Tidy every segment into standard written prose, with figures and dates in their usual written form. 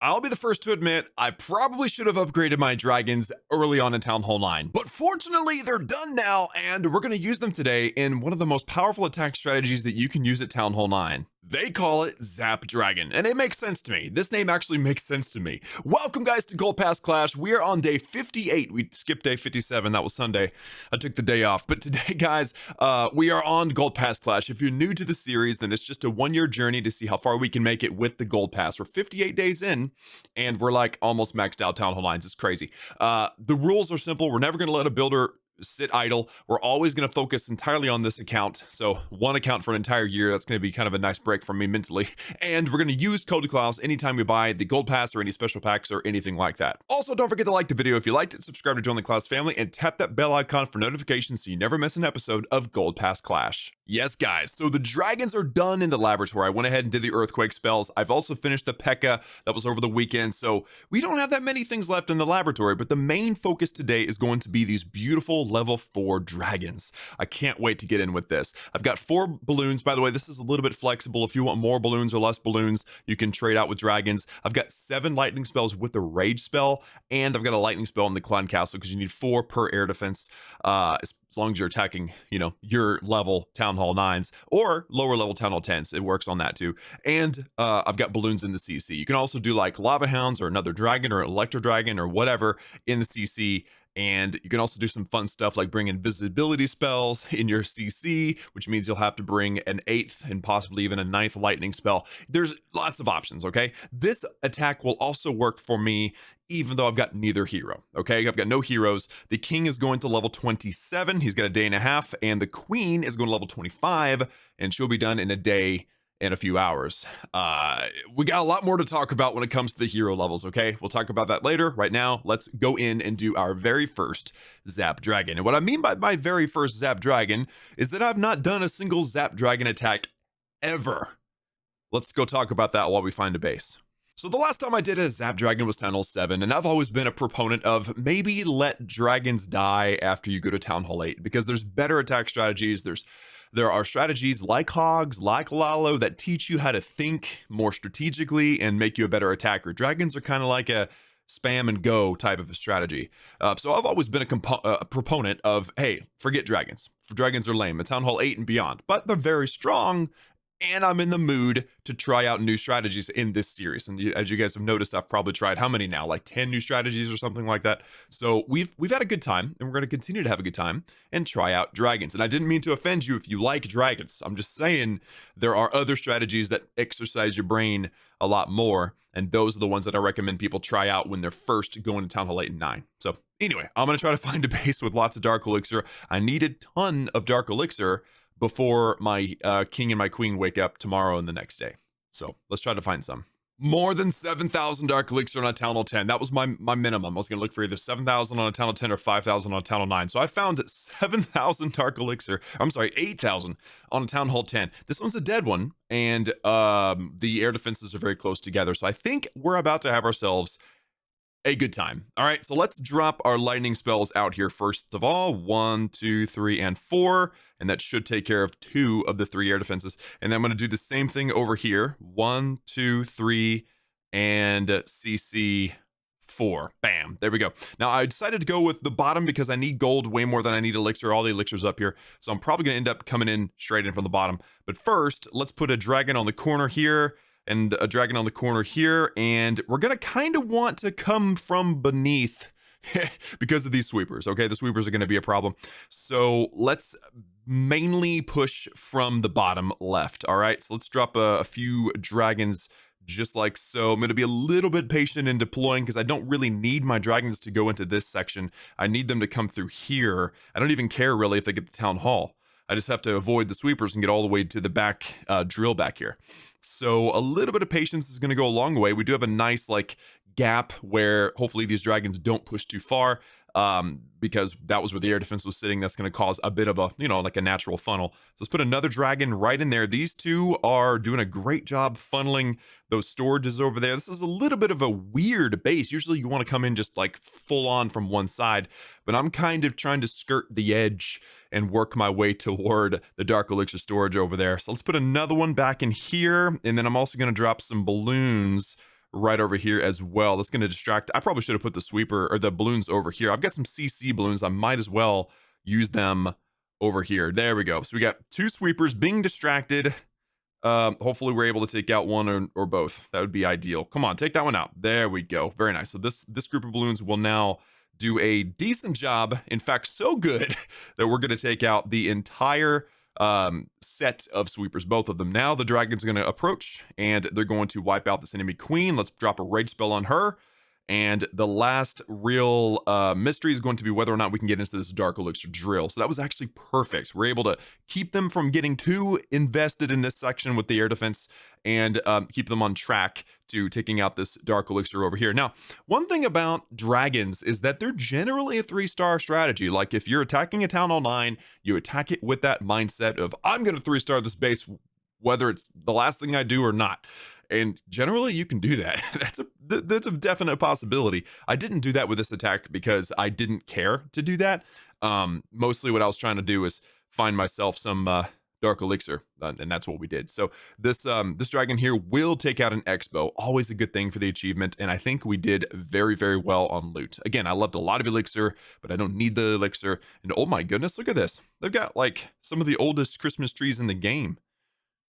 I'll be the first to admit, I probably should have upgraded my dragons early on in Town Hall 9, but fortunately they're done now, and we're going to use them today in one of the most powerful attack strategies that you can use at Town Hall 9. They call it Zap Dragon, and it makes sense to me. This name actually makes sense to me. Welcome guys to Gold Pass Clash. We are on day 58. We skipped day 57, that was Sunday. I took the day off, but today guys, we are on Gold Pass Clash. If you're new to the series, then it's just a one-year journey to see how far we can make it with the Gold Pass. We're 58 days in, and we're like almost maxed out Town Hall 9s. It's crazy. The rules are simple. We're never going to let a builder sit idle. We're always going to focus entirely on this account. So one account for an entire year. That's going to be kind of a nice break from me mentally. And we're going to use code Klaus anytime we buy the gold pass or any special packs or anything like that. Also, don't forget to like the video if you liked it, subscribe to join the Klaus family, and tap that bell icon for notifications so you never miss an episode of Gold Pass Clash. Yes, guys, so the dragons are done in the laboratory. I went ahead and did the earthquake spells. I've also finished the P.E.K.K.A. that was over the weekend, so we don't have that many things left in the laboratory, but the main focus today is going to be these beautiful level 4 dragons. I can't wait to get in with this. I've got 4 balloons. By the way, this is a little bit flexible. If you want more balloons or less balloons, you can trade out with dragons. I've got 7 lightning spells with the rage spell, and I've got a lightning spell in the clan castle because you need 4 per air defense. As long as you're attacking, your level Town Hall 9s or lower level Town Hall 10s. It works on that too. And I've got balloons in the CC. You can also do like lava hounds or another dragon or electro dragon or whatever in the CC. And you can also do some fun stuff like bring invisibility spells in your CC, which means you'll have to bring an 8th and possibly even a 9th lightning spell. There's lots of options, okay? This attack will also work for me even though I've got neither hero, okay? I've got no heroes. The king is going to level 27. He's got a day and a half. And the queen is going to level 25, and she'll be done in a day and a few hours. We got a lot more to talk about when it comes to the hero levels, okay? We'll talk about that later. Right now, let's go in and do our very first Zap Dragon. And what I mean by my very first Zap Dragon is that I've not done a single Zap Dragon attack ever. Let's go talk about that while we find a base. So the last time I did a Zap Dragon was Town Hall 7, and I've always been a proponent of maybe let dragons die after you go to Town Hall 8, because there's better attack strategies. There are strategies like Hogs, like Lalo, that teach you how to think more strategically and make you a better attacker. Dragons are kind of like a spam and go type of a strategy. So I've always been a proponent of, hey, forget dragons. Dragons are lame at Town Hall 8 and beyond, but they're very strong. And I'm in the mood to try out new strategies in this series. And as you guys have noticed, I've probably tried how many now? Like 10 new strategies or something like that. So we've had a good time, and we're going to continue to have a good time and try out dragons. And I didn't mean to offend you if you like dragons. I'm just saying there are other strategies that exercise your brain a lot more. And those are the ones that I recommend people try out when they're first going to Town Hall 8 and 9. So anyway, I'm going to try to find a base with lots of Dark Elixir. I need a ton of Dark Elixir before my king and my queen wake up tomorrow and the next day. So let's try to find some. More than 7,000 Dark Elixir on a Town Hall 10. That was my minimum. I was going to look for either 7,000 on a Town Hall 10 or 5,000 on a Town Hall 9. So I found 7,000 Dark Elixir. I'm sorry, 8,000 on a Town Hall 10. This one's a dead one, and the air defenses are very close together. So I think we're about to have ourselves a good time. All right, so let's drop our lightning spells out here first of all. 1, 2, 3, and 4, and that should take care of 2 of the 3 air defenses. And then I'm going to do the same thing over here. 1, 2, 3, and CC 4. Bam, there we go. Now I decided to go with the bottom because I need gold way more than I need elixir. All the elixirs up here, so I'm probably going to end up coming in straight in from the bottom. But first, let's put a dragon on the corner here and a dragon on the corner here, and we're gonna kind of want to come from beneath because of these sweepers. Okay, the sweepers are going to be a problem, so let's mainly push from the bottom left. All right, so let's drop a few dragons just like so. I'm going to be a little bit patient in deploying because I don't really need my dragons to go into this section. I need them to come through here. I don't even care really if they get the town hall. I just have to avoid the sweepers and get all the way to the back drill back here. So a little bit of patience is going to go a long way. We do have a nice like gap where hopefully these dragons don't push too far, because that was where the air defense was sitting. That's going to cause a bit of a, like a natural funnel. So let's put another dragon right in there. These two are doing a great job funneling those storages over there. This is a little bit of a weird base. Usually you want to come in just like full on from one side, but I'm kind of trying to skirt the edge and work my way toward the dark elixir storage over there. So let's put another one back in here. And then I'm also going to drop some balloons right over here as well. That's going to distract. I probably should have put the sweeper or the balloons over here. I've got some CC balloons. I might as well use them over here. There we go. So we got 2 sweepers being distracted. Hopefully we're able to take out one or both. That would be ideal. Come on, take that one out. There we go. Very nice. So this group of balloons will now do a decent job. In fact, so good that we're going to take out the entire set of sweepers, both of them. Now the dragons are going to approach and they're going to wipe out this enemy queen. Let's drop a rage spell on her. And the last real mystery is going to be whether or not we can get into this dark elixir drill. So that was actually perfect. We're able to keep them from getting too invested in this section with the air defense and keep them on track to taking out this dark elixir over here. Now, one thing about dragons is that they're generally a 3-star strategy. Like if you're attacking a town hall 9, you attack it with that mindset of, I'm going to 3-star this base, whether it's the last thing I do or not. And generally you can do that. That's a definite possibility. I didn't do that with this attack because I didn't care to do that. Mostly what I was trying to do is find myself some dark elixir, and that's what we did. So this dragon here will take out an X-bow. Always a good thing for the achievement, and I think we did very, very well on loot. Again, I loved a lot of elixir, but I don't need the elixir. And oh my goodness, look at this. They've got like some of the oldest Christmas trees in the game.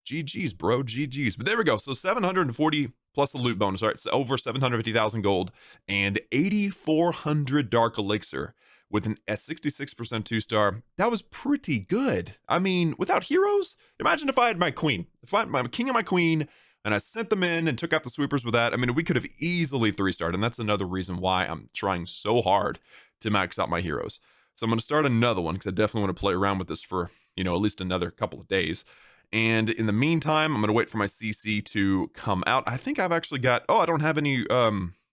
GG's, bro, GG's. But there we go. So 740 plus a loot bonus, right? So over 750,000 gold and 8,400 dark elixir with an 66% 2-star. That was pretty good. I mean, without heroes, imagine if I had my queen. If I had my king and my queen, and I sent them in and took out the sweepers with that. I mean, we could have easily 3-starred, and that's another reason why I'm trying so hard to max out my heroes. So I'm going to start another one because I definitely want to play around with this for, at least another couple of days. And in the meantime, I'm going to wait for my CC to come out. I think I've actually got, I don't have any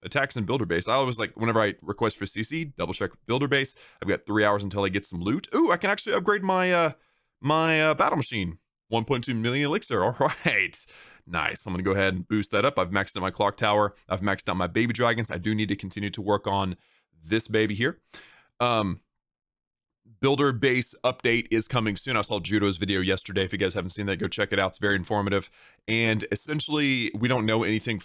attacks in builder base. I always like, whenever I request for CC, double check builder base. I've got 3 hours until I get some loot. Ooh, I can actually upgrade my battle machine. 1.2 million elixir. All right. Nice. I'm going to go ahead and boost that up. I've maxed out my clock tower. I've maxed out my baby dragons. I do need to continue to work on this baby here. Builder base update is coming soon. I saw Judo's video yesterday. If you guys haven't seen that, go check it out. It's very informative. And essentially, we don't know anything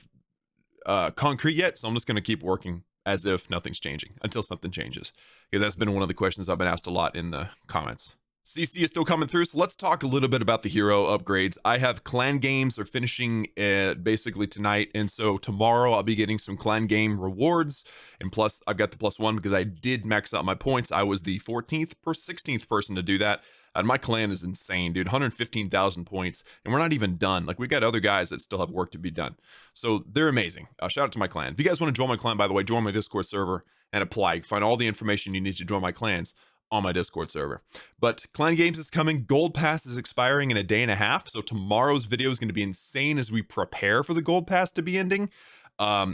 concrete yet, so I'm just going to keep working as if nothing's changing until something changes. Because that's been one of the questions I've been asked a lot in the comments. CC is still coming through, so let's talk a little bit about the hero upgrades. I have clan games are finishing basically tonight, and so tomorrow I'll be getting some clan game rewards, and plus I've got the +1 because I did max out my points. I was the 14th per 16th person to do that, and my clan is insane, dude. 115,000 points, and we're not even done. Like, we got other guys that still have work to be done, so they're amazing. Shout out to my clan. If you guys want to join my clan, by the way, join my Discord server and apply. Find all the information you need to join my clans on my Discord server. But clan games is coming. Gold pass is expiring in a day and a half, so tomorrow's video is going to be insane as we prepare for the gold pass to be ending,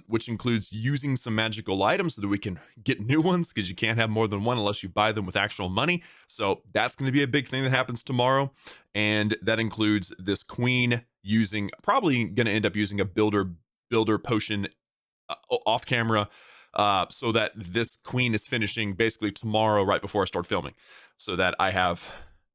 which includes using some magical items so that we can get new ones, because you can't have more than one unless you buy them with actual money. So that's going to be a big thing that happens tomorrow, and that includes this queen probably going to end up using a builder potion off camera, so that this queen is finishing basically tomorrow right before I start filming, so that I have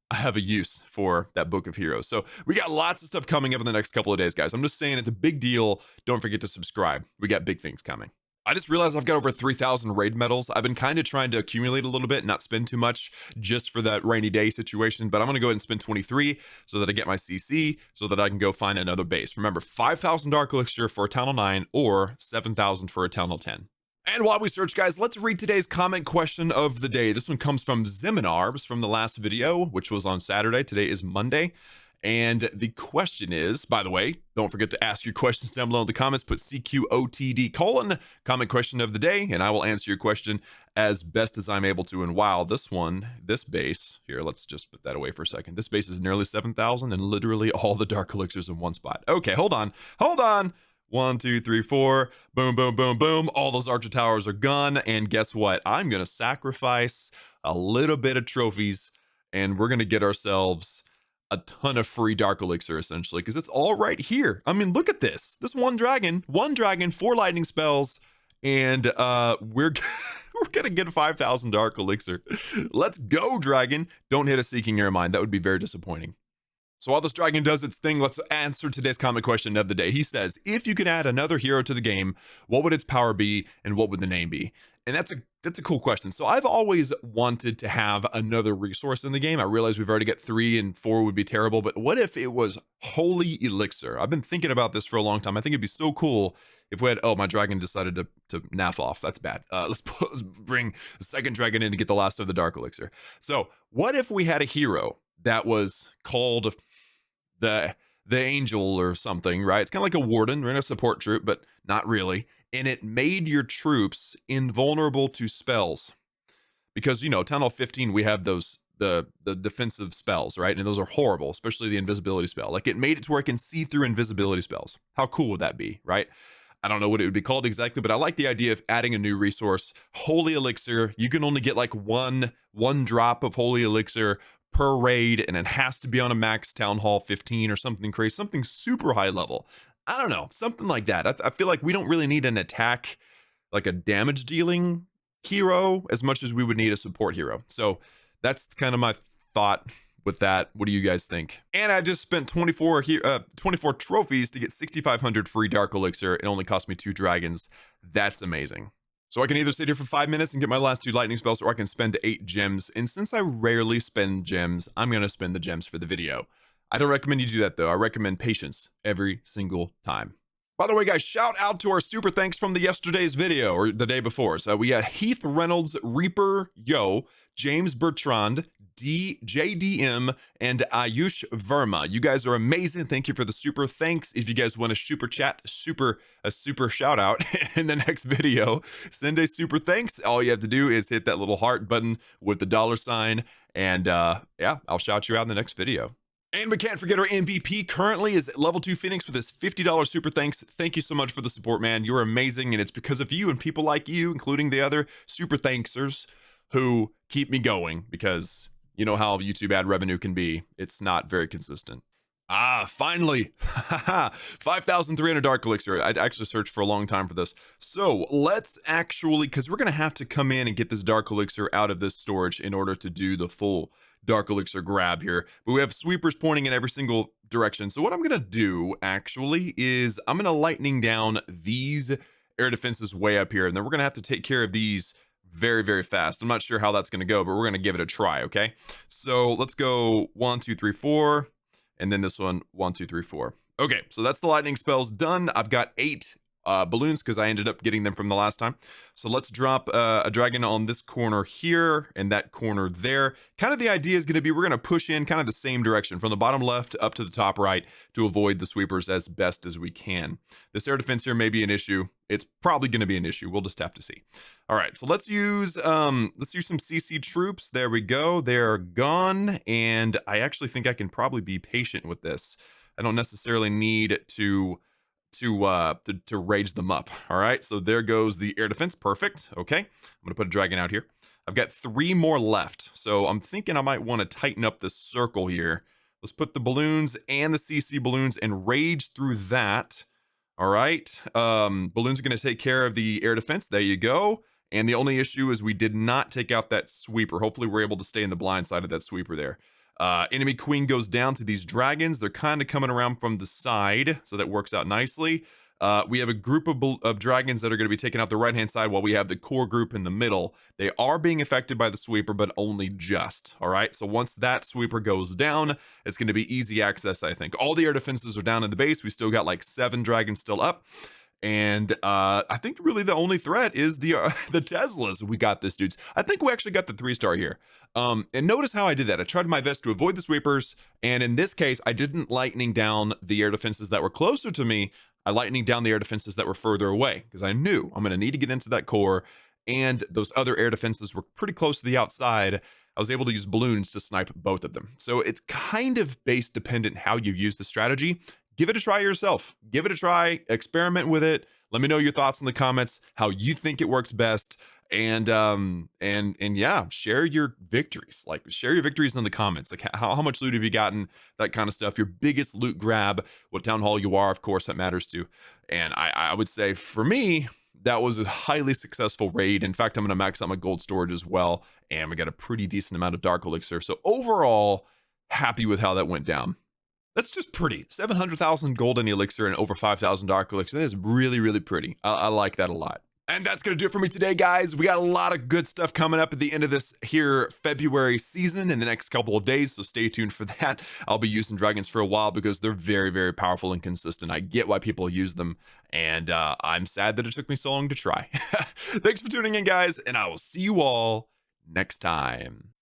a use for that book of heroes. So we got lots of stuff coming up in the next couple of days, guys. I'm just saying it's a big deal. Don't forget to subscribe. We got big things coming. I just realized I've got over 3,000 raid medals. I've been kind of trying to accumulate a little bit, not spend too much just for that rainy day situation, but I'm going to go ahead and spend 23 so that I get my CC, so that I can go find another base. Remember, 5,000 dark elixir for a town hall 9 or 7,000 for a town hall 10. And while we search, guys, let's read today's comment question of the day. This one comes from Ziminarbs from the last video, which was on Saturday. Today is Monday. And the question is, by the way, don't forget to ask your questions down below in the comments. Put CQOTD : comment question of the day, and I will answer your question as best as I'm able to. And wow, this base, here, let's just put that away for a second. This base is nearly 7,000 and literally all the dark elixirs in one spot. Okay, hold on. 1, 2, 3, 4. Boom, boom, boom, boom. All those archer towers are gone. And guess what? I'm going to sacrifice a little bit of trophies, and we're going to get ourselves a ton of free dark elixir, essentially, because it's all right here. I mean, look at this. This one dragon, 4 lightning spells, and we're going to get 5,000 dark elixir. Let's go, dragon. Don't hit a Seeking Your Mind. That would be very disappointing. So while this dragon does its thing, let's answer today's comment question of the day. He says, if you could add another hero to the game, what would its power be and what would the name be? And that's a cool question. So I've always wanted to have another resource in the game. I realize we've already got 3 and 4 would be terrible, but what if it was Holy Elixir? I've been thinking about this for a long time. I think it'd be so cool if we had, oh, my dragon decided to naff off. That's bad. Let's bring the second dragon in to get the last of the Dark Elixir. So what if we had a hero that was called the Angel or something, right? It's kind of like a warden. We're in a support troop, but not really. And it made your troops invulnerable to spells. Because, you know, Town Hall 15, we have those, the defensive spells, right? And those are horrible, especially the invisibility spell. Like, it made it to where it can see through invisibility spells. How cool would that be, right? I don't know what it would be called exactly, but I like the idea of adding a new resource. Holy Elixir. You can only get like one drop of Holy Elixir per raid, and it has to be on a max Town Hall 15 or something crazy, something super high level. I don't know, something like that. I feel like we don't really need an attack, like a damage dealing hero, as much as we would need a support hero. So that's kind of my thought with that. What do you guys think? And I just spent 24 trophies to get 6,500 free Dark Elixir. It only cost me 2 dragons. That's amazing. So I can either sit here for 5 minutes and get my last 2 lightning spells, or I can spend 8 gems. And since I rarely spend gems, I'm going to spend the gems for the video. I don't recommend you do that, though. I recommend patience every single time. By the way, guys, shout out to our super thanks from the yesterday's video, or the day before. So we had Heath Reynolds, Reaper Yo, James Bertrand, JDM, and Ayush Verma. You guys are amazing. Thank you for the super thanks. If you guys want a super chat, a super shout out in the next video, send a super thanks. All you have to do is hit that little heart button with the $sign, and yeah, I'll shout you out in the next video. And we can't forget our MVP currently is level 2 Phoenix with his $50 super thanks. Thank you so much for the support, man. You're amazing, and it's because of you and people like you, including the other super thanksers, who keep me going, because you know how YouTube ad revenue can be. It's not very consistent. Finally, 5,300 Dark Elixir. I'd actually searched for a long time for this. So let's actually, because we're going to have to come in and get this Dark Elixir out of this storage in order to do the full Dark Elixir grab here. But we have sweepers pointing in every single direction. So what I'm going to do actually is I'm going to lightning down these air defenses way up here. And then we're going to have to take care of these very, very fast. I'm not sure how that's going to go, but we're going to give it a try, okay? So let's go 1, 2, 3, 4. And then this one, 1, 2, 3, 4. Okay, so that's the lightning spells done. I've got 8 balloons because I ended up getting them from the last time. So let's drop a dragon on this corner here and that corner there. Kind of the idea is going to be we're going to push in kind of the same direction from the bottom left up to the top right to avoid the sweepers as best as we can. This air defense here may be an issue. It's probably going to be an issue. We'll just have to see. All right, so let's use some CC troops. There we go. They're gone, and I actually think I can probably be patient with this. I don't necessarily need to rage them up. All right, so there goes the air defense. Perfect. Okay, I'm gonna put a dragon out here. I've got 3 more left, so I'm thinking I might want to tighten up the circle here. Let's put the balloons and the CC balloons and rage through that. All right, balloons are going to take care of the air defense. There you go. And the only issue is we did not take out that sweeper. Hopefully we're able to stay in the blind side of that sweeper there. Enemy queen goes down to these dragons. They're kind of coming around from the side, so that works out nicely. We have a group of dragons that are going to be taking out the right-hand side while we have the core group in the middle. They are being affected by the sweeper, but only just. All right, so once that sweeper goes down, it's going to be easy access, I think. All the air defenses are down in the base. We still got like 7 dragons still up. And I think really the only threat is the Teslas. We got this, dudes. I think we actually got the 3-star here. And notice how I did that. I tried my best to avoid the sweepers. And in this case, I didn't lightning down the air defenses that were closer to me. I lightning down the air defenses that were further away because I knew I'm going to need to get into that core. And those other air defenses were pretty close to the outside. I was able to use balloons to snipe both of them. So it's kind of base dependent how you use the strategy. Give it a try yourself. Give it a try. Experiment with it. Let me know your thoughts in the comments, how you think it works best. And yeah, share your victories. Like, share your victories in the comments. Like, how much loot have you gotten? That kind of stuff. Your biggest loot grab. What town hall you are, of course, that matters too. And I would say for me, that was a highly successful raid. In fact, I'm going to max out my gold storage as well. And we got a pretty decent amount of Dark Elixir. So overall, happy with how that went down. That's just pretty. 700,000 golden elixir and over 5,000 dark elixir. That is really, really pretty. I like that a lot. And that's going to do it for me today, guys. We got a lot of good stuff coming up at the end of this here February season in the next couple of days, so stay tuned for that. I'll be using dragons for a while because they're very, very powerful and consistent. I get why people use them, and I'm sad that it took me so long to try. Thanks for tuning in, guys, and I will see you all next time.